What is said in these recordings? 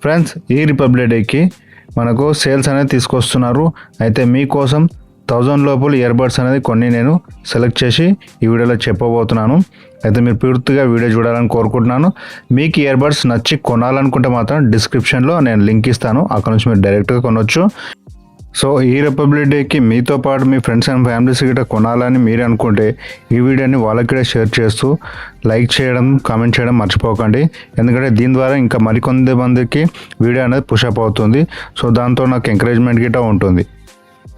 Friends, ఈ republic డేకి మనకు సేల్స్ అనేది తీసుకొస్తున్నారు. అయితే మీకోసం 1000 లోపల ఇయర్బడ్స్ అనేది కొన్ని నేను సెలెక్ట్ చేసి ఈ వీడియోలో చెప్పబోతున్నాను. అయితే మీరు పూర్తిగా వీడియో చూడాలని కోరుకుంటున్నాను. మీకు ఇయర్బడ్స్ నచ్చి కొనాలనుకుంటే మాత్రం డిస్క్రిప్షన్లో నేను లింక్ ఇస్తాను, అక్కడ నుంచి మీరు డైరెక్ట్గా కొనవచ్చు. సో ఈ రిపబ్లిక్ డేకి మీతో పాటు మీ ఫ్రెండ్స్ అండ్ ఫ్యామిలీస్ గిట్ట కొనాలని మీరు అనుకుంటే ఈ వీడియోని వాళ్ళకి కూడా షేర్ చేస్తూ లైక్ చేయడం, కామెంట్ చేయడం మర్చిపోకండి. ఎందుకంటే దీని ద్వారా ఇంకా మరికొంత మందికి వీడియో అనేది పుషప్ అవుతుంది. సో దాంతో నాకు ఎంకరేజ్మెంట్ గిట్ట ఉంటుంది.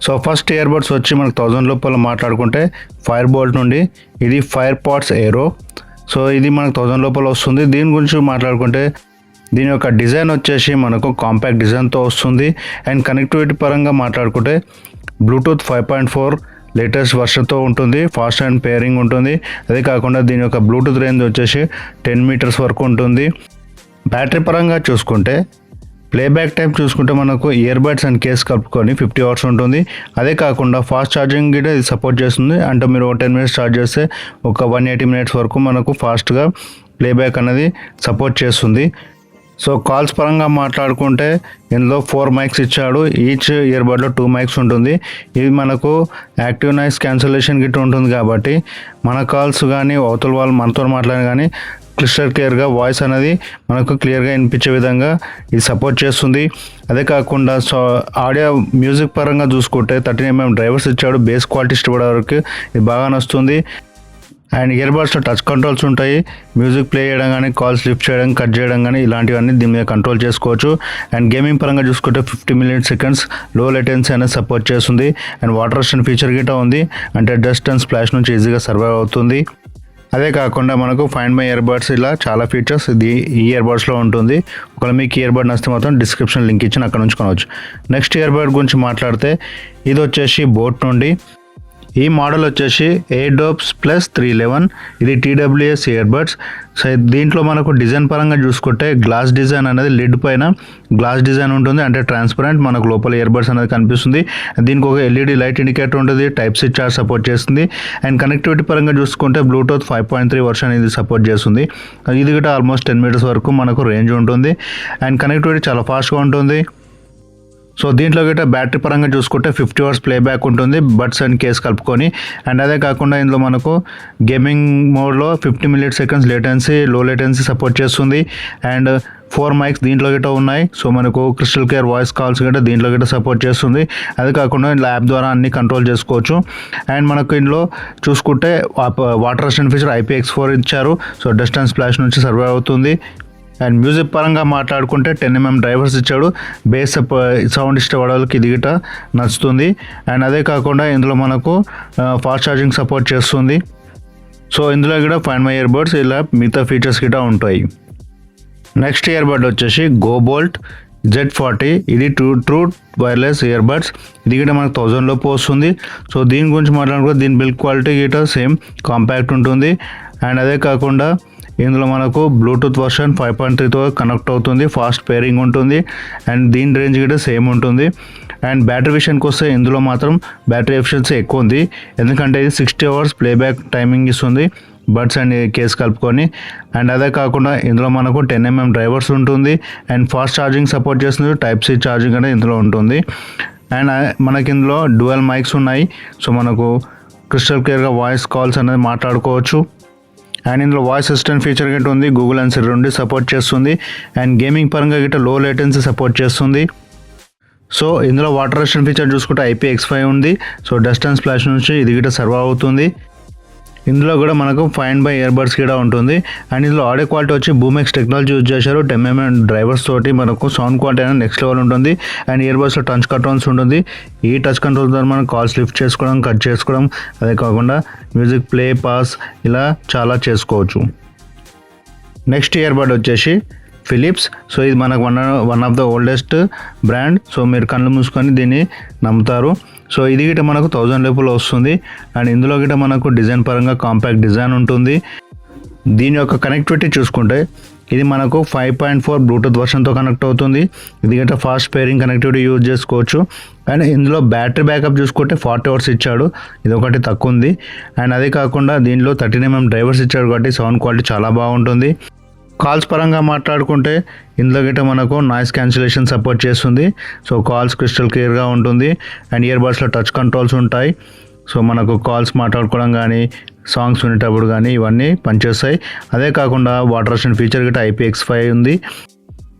సో ఫస్ట్ ఇయర్బడ్స్ వచ్చి మనకు 1000 లోపల మాట్లాడుకుంటే ఫైర్ బోల్ట్ నుండి ఇది ఫైర్ పాడ్స్ ఏరో. సో ఇది మనకు 1000 లోపల వస్తుంది. దీని గురించి మాట్లాడుకుంటే దీని యొక్క డిజైన్ వచ్చేసి మనకు కాంపాక్ట్ డిజైన్తో వస్తుంది. అండ్ కనెక్టివిటీ పరంగా మాట్లాడుకుంటే బ్లూటూత్ 5.4 లేటెస్ట్ వర్షన్తో ఉంటుంది. ఫాస్ట్ అండ్ పేరింగ్ ఉంటుంది. అదే కాకుండా దీని యొక్క బ్లూటూత్ రేంజ్ వచ్చేసి 10 మీటర్స్ వరకు ఉంటుంది. బ్యాటరీ పరంగా చూసుకుంటే ప్లేబ్యాక్ టైం చూసుకుంటే మనకు ఇయర్బడ్స్ అండ్ కేస్ కలుపుకొని 50 అవర్స్ ఉంటుంది. అదే కాకుండా ఫాస్ట్ ఛార్జింగ్ కూడా ఇది సపోర్ట్ చేస్తుంది. అంటే మీరు 10 మినిట్స్ ఛార్జ్ చేస్తే ఒక 180 మినిట్స్ వరకు మనకు ఫాస్ట్గా ప్లేబ్యాక్ అనేది సపోర్ట్ చేస్తుంది. సో కాల్స్ పరంగా మాట్లాడుకుంటే ఇందులో 4 మైక్స్ ఇచ్చాడు. ఈచ్ ఇయర్బడ్లో 2 మైక్స్ ఉంటుంది. ఇది మనకు యాక్టివ్ నాయిస్ క్యాన్సలేషన్ గిట్ట ఉంటుంది కాబట్టి మన కాల్స్ కానీ అవతల వాళ్ళు మనతో మాట్లాడిన కానీ క్రిస్టల్ క్లియర్గా వాయిస్ అనేది మనకు క్లియర్గా వినిపించే విధంగా ఇది సపోర్ట్ చేస్తుంది. అదే కాకుండా ఆడియో మ్యూజిక్ పరంగా చూసుకుంటే 13mm డ్రైవర్స్ ఇచ్చాడు. బేస్ క్వాలిటీ ఇష్టపడే వరకు ఇది బాగా నచ్చుతుంది. అండ్ ఇయర్బడ్స్లో టచ్ కంట్రోల్స్ ఉంటాయి. మ్యూజిక్ ప్లే చేయడం కానీ, కాల్స్ లిఫ్ట్ చేయడం, కట్ చేయడం కానీ ఇలాంటివన్నీ దీని మీద కంట్రోల్ చేసుకోవచ్చు. అండ్ గేమింగ్ పరంగా చూసుకుంటే 50 ms లో లేటెన్సీ అనేది సపోర్ట్ చేస్తుంది. అండ్ వాటర్ రెసిస్టెంట్ ఫీచర్ గిట్ట ఉంది. అంటే డస్ట్ అండ్ స్ప్లాష్ నుంచి ఈజీగా సర్వైవ్ అవుతుంది. అదే కాకుండా మనకు ఫైండ్ మై ఇయర్బడ్స్ ఇలా చాలా ఫీచర్స్ ఈ ఇయర్బడ్స్లో ఉంటుంది. ఒకవేళ మీకు ఇయర్బడ్ నచ్చితే మాత్రం డిస్క్రిప్షన్ లింక్ ఇచ్చి అక్కడ నుంచి కొనవచ్చు. నెక్స్ట్ ఇయర్బడ్ గురించి మాట్లాడితే ఇది వచ్చేసి బోట్ నుండి. ఈ మోడల్ వచ్చేసి ఎయిర్డోప్స్ ప్లస్ 311. ఇది TWS ఇయర్బడ్స్. సో దీంట్లో మనకు డిజైన్ పరంగా చూసుకుంటే గ్లాస్ డిజైన్ అనేది లిడ్ పైన గ్లాస్ డిజైన్ ఉంటుంది. అంటే ట్రాన్స్పరెంట్ మనకు లోపల ఇయర్బడ్స్ అనేది కనిపిస్తుంది. దీనికి ఒక LED లైట్ ఇండికేటర్ ఉంటుంది. Type-C చార్జ్ సపోర్ట్ చేస్తుంది. అండ్ కనెక్టివిటీ పరంగా చూసుకుంటే బ్లూటూత్ 5.3 వర్షన్ ఇది సపోర్ట్ చేస్తుంది. ఇది కూడా ఆల్మోస్ట్ 10 మీటర్స్ వరకు మనకు రేంజ్ ఉంటుంది. అండ్ కనెక్టివిటీ చాలా ఫాస్ట్గా ఉంటుంది. సో దీంట్లో గిట్ట బ్యాటరీ పరంగా చూసుకుంటే 50 అవర్స్ ప్లేబ్యాక్ ఉంటుంది, బడ్స్ అండ్ కేస్ కలుపుకొని. అండ్ అదే కాకుండా ఇందులో మనకు గేమింగ్ మోడ్లో 50 ms లేటెన్సీ, లో లేటెన్సీ సపోర్ట్ చేస్తుంది. అండ్ 4 మైక్స్ దీంట్లో గిట్ట ఉన్నాయి. సో మనకు క్రిస్టల్ క్లియర్ వాయిస్ కాల్స్ గిట్ట దీంట్లో గిట్ట సపోర్ట్ చేస్తుంది. అదే కాకుండా ఇందులో యాప్ ద్వారా అన్ని కంట్రోల్ చేసుకోవచ్చు. అండ్ మనకు ఇందులో చూసుకుంటే వాటర్ రెసిస్టెంట్ ఫీచర్ IPX4 ఇచ్చారు. సో డస్ట్ అండ్ స్ప్లాష్ నుంచి సర్వైవ్ అవుతుంది. అండ్ మ్యూజిక్ పరంగా మాట్లాడుకుంటే 10mm డ్రైవర్స్ ఇచ్చాడు. బేస్ సౌండ్ ఇష్టపడే వాళ్ళకి ఇది గిట్ట నచ్చుతుంది. అండ్ అదే కాకుండా ఇందులో మనకు ఫాస్ట్ ఛార్జింగ్ సపోర్ట్ చేస్తుంది. సో ఇందులో కూడా ఫైండ్ మై ఇయర్బడ్స్ ఇలా మిగతా ఫీచర్స్ గిట్ట ఉంటాయి. నెక్స్ట్ ఇయర్బడ్ వచ్చేసి గోబోల్ట్ Z40. ఇది ట్రూ వైర్లెస్ ఇయర్బడ్స్. ఇది గిట్ట మనకు 1000 లోపు వస్తుంది. సో దీని గురించి మాట్లాడుకుంటే దీని బిల్డ్ క్వాలిటీ గిట్ట సేమ్ కాంపాక్ట్ ఉంటుంది. అండ్ అదే కాకుండా ఇందులో మనకు బ్లూటూత్ వర్షన్ 5.3తో కనెక్ట్ అవుతుంది. ఫాస్ట్ పేరింగ్ ఉంటుంది. అండ్ దీని రేంజ్ కూడా సేమ్ ఉంటుంది. అండ్ బ్యాటరీ విషయానికి వస్తే ఇందులో మాత్రం బ్యాటరీ ఎఫిషియన్సీ ఎక్కువ ఉంది. ఎందుకంటే ఇది 60 అవర్స్ ప్లేబ్యాక్ టైమింగ్ ఇస్తుంది, బడ్స్ అండ్ కేస్ కలుపుకొని. అండ్ అదే కాకుండా ఇందులో మనకు 10mm డ్రైవర్స్ ఉంటుంది. అండ్ ఫాస్ట్ ఛార్జింగ్ సపోర్ట్ చేస్తుంది. Type-C ఛార్జింగ్ అనేది ఇందులో ఉంటుంది. అండ్ మనకి ఇందులో డ్యూయల్ మైక్స్ ఉన్నాయి. సో మనకు క్రిస్టల్ క్లియర్గా వాయిస్ కాల్స్ అనేది మాట్లాడుకోవచ్చు. అండ్ ఇందులో వాయిస్ అసిస్టెంట్ ఫీచర్ గిట్ట ఉంది. గూగుల్ అండ్ Siri నుండి సపోర్ట్ చేస్తుంది. అండ్ గేమింగ్ పరంగా గిట్ట లో లేటెన్సీ సపోర్ట్ చేస్తుంది. సో ఇందులో వాటర్ రెసిస్టెంట్ ఫీచర్ చూసుకుంటే IPX5 ఉంది. సో డస్ట్ అండ్ స్ప్లాష్ నుంచి ఇది గిట్ట సర్వ్ అవుతుంది. ఇందులో కూడా మనకు ఫైండ్ బై ఇయర్బడ్స్ కూడా ఉంటుంది. అండ్ ఇందులో ఆడియో క్వాలిటీ వచ్చి బూమెక్స్ టెక్నాలజీ యూజ్ చేశారు. 10mm డ్రైవర్స్ తోటి మనకు సౌండ్ క్వాలిటీ అనేది నెక్స్ట్ లెవెల్ ఉంటుంది. అండ్ ఇయర్బడ్స్లో టచ్ కంట్రోల్స్ ఉంటుంది. ఈ టచ్ కంట్రోల్ ద్వారా మనం కాల్స్ లిఫ్ట్ చేసుకోవడం, కట్ చేసుకోవడం, అదే కాకుండా మ్యూజిక్ ప్లే, పాస్ ఇలా చాలా చేసుకోవచ్చు. నెక్స్ట్ ఇయర్బడ్ వచ్చేసి ఫిలిప్స్. సో ఇది మనకు one of the oldest brand. So మీరు కళ్ళు మూసుకొని దీన్ని నమ్ముతారు. సో ఇది గిట్ట మనకు 1000 లోపల వస్తుంది. అండ్ ఇందులో గిట్ట మనకు డిజైన్ పరంగా కాంపాక్ట్ డిజైన్ ఉంటుంది. దీని యొక్క కనెక్టివిటీ చూసుకుంటే ఇది మనకు 5.4 బ్లూటూత్ వర్షన్తో కనెక్ట్ అవుతుంది. ఇది గిట్ట ఫాస్ట్ పేరింగ్ కనెక్టివిటీ యూజ్ చేసుకోవచ్చు. అండ్ ఇందులో బ్యాటరీ బ్యాకప్ చూసుకుంటే 40 అవర్స్ ఇచ్చాడు. ఇది ఒకటి తక్కువ ఉంది. అండ్ అదే కాకుండా దీనిలో 13mm డ్రైవర్స్ ఇచ్చాడు కాబట్టి సౌండ్ క్వాలిటీ చాలా బాగుంటుంది. కాల్స్ పరంగా మాట్లాడుకుంటే ఇందులో గిట్ట మనకు నాయిస్ క్యాన్సిలేషన్ సపోర్ట్ చేస్తుంది. సో కాల్స్ క్రిస్టల్ క్లియర్గా ఉంటుంది. అండ్ ఇయర్ బడ్స్లో టచ్ కంట్రోల్స్ ఉంటాయి. సో మనకు కాల్స్ మాట్లాడుకోవడం కానీ సాంగ్స్ వినేటప్పుడు కానీ ఇవన్నీ పనిచేస్తాయి. అదే కాకుండా వాటర్ అసిస్టెంట్ ఫీచర్ గిట్ట IPX5 ఉంది.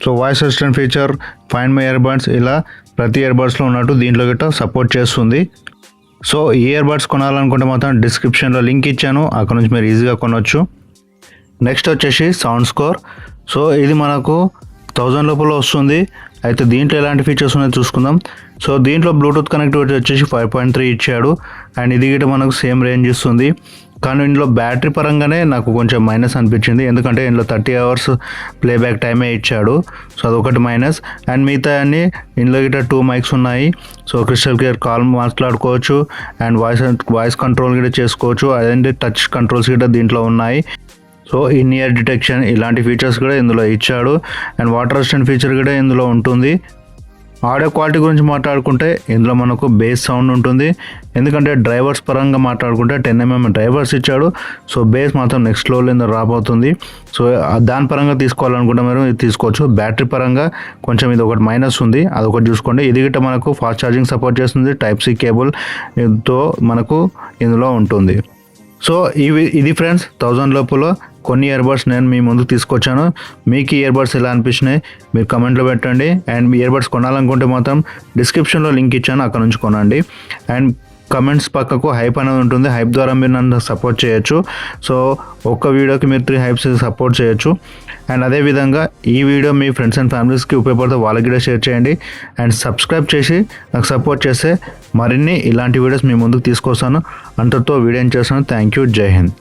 So voice assistant feature, find my ear buds ఇలా ప్రతి ఇయర్ బడ్స్లో ఉన్నట్టు దీంట్లో గిట్ట సపోర్ట్ చేస్తుంది. సో ఈ ఇయర్ బడ్స్ కొనాలనుకుంటే మాత్రం డిస్క్రిప్షన్లో లింక్ ఇచ్చాను, అక్కడ నుంచి మీరు ఈజీగా కొనవచ్చు. నెక్స్ట్ వచ్చేసి సౌండ్ స్కోర్. సో ఇది మనకు 1000 లోపల వస్తుంది. అయితే దీంట్లో ఎలాంటి ఫీచర్స్ ఉన్నాయో చూసుకుందాం. సో దీంట్లో బ్లూటూత్ కనెక్టివిటీ వచ్చేసి 5.3 ఇచ్చాడు. అండ్ ఇది గిట్ట మనకు సేమ్ రేంజ్ ఇస్తుంది. కానీ ఇందులో బ్యాటరీ పరంగానే నాకు కొంచెం మైనస్ అనిపించింది, ఎందుకంటే ఇందులో 30 hours ప్లేబ్యాక్ టైమే ఇచ్చాడు. సో అదొకటి మైనస్. అండ్ మిగతా అన్ని ఇందులో గిట్ట 2 mics ఉన్నాయి. సో క్రిస్టల్ క్లియర్ కాల్ మాట్లాడుకోవచ్చు అండ్ వాయిస్ కంట్రోల్ గిట్ట చేసుకోవచ్చు. అదేంటి టచ్ కంట్రోల్స్ గిట్ట దీంట్లో ఉన్నాయి. సో ఇన్ ఇయర్ డిటెక్షన్ ఇలాంటి ఫీచర్స్ కూడా ఇందులో ఇచ్చాడు. అండ్ వాటర్ అసిస్టెంట్ ఫీచర్ కూడా ఇందులో ఉంటుంది. ఆడియో క్వాలిటీ గురించి మాట్లాడుకుంటే ఇందులో మనకు బేస్ సౌండ్ ఉంటుంది, ఎందుకంటే డ్రైవర్స్ పరంగా మాట్లాడుకుంటే 10 mm డ్రైవర్స్ ఇచ్చాడు. సో బేస్ మాత్రం నెక్స్ట్ లెవెల్లో రాబోతుంది. సో దాని పరంగా తీసుకోవాలనుకుంటే మీరు ఇది తీసుకోవచ్చు. బ్యాటరీ పరంగా కొంచెం ఇది ఒకటి మైనస్ ఉంది, అదొకటి చూసుకోండి. ఇది గిట్ట మనకు ఫాస్ట్ ఛార్జింగ్ సపోర్ట్ చేస్తుంది. Type-C కేబుల్తో మనకు ఇందులో ఉంటుంది. సో ఇది ఫ్రెండ్స్ 1000 లోపల కొన్ని ఇయర్ బడ్స్ నేను మీ ముందుకు తీసుకొచ్చాను. మీకు ఈ ఇయర్ బడ్స్ ఎలా అనిపించినాయి మీరు కమెంట్లో పెట్టండి. అండ్ మీ ఇయర్ బడ్స్ కొనాలనుకుంటే మాత్రం డిస్క్రిప్షన్లో లింక్ ఇచ్చాను, అక్కడ నుంచి కొనండి. అండ్ కమెంట్స్ పక్కకు హైప్ అనేది ఉంటుంది, హైప్ ద్వారా మీరు నన్ను సపోర్ట్ చేయొచ్చు. సో ఒక్క వీడియోకి మీరు 3 హైప్స్ సపోర్ట్ చేయొచ్చు. అండ్ అదేవిధంగా ఈ వీడియో మీ ఫ్రెండ్స్ అండ్ ఫ్యామిలీస్కి ఉపయోగపడితే వాళ్ళకి కూడా షేర్ చేయండి. అండ్ సబ్స్క్రైబ్ చేసి నాకు సపోర్ట్ చేస్తే మరిన్ని ఇలాంటి వీడియోస్ మీ ముందుకు తీసుకొస్తాను. అంతటితో వీడియో చేస్తాను. Thank you. జై హింద్.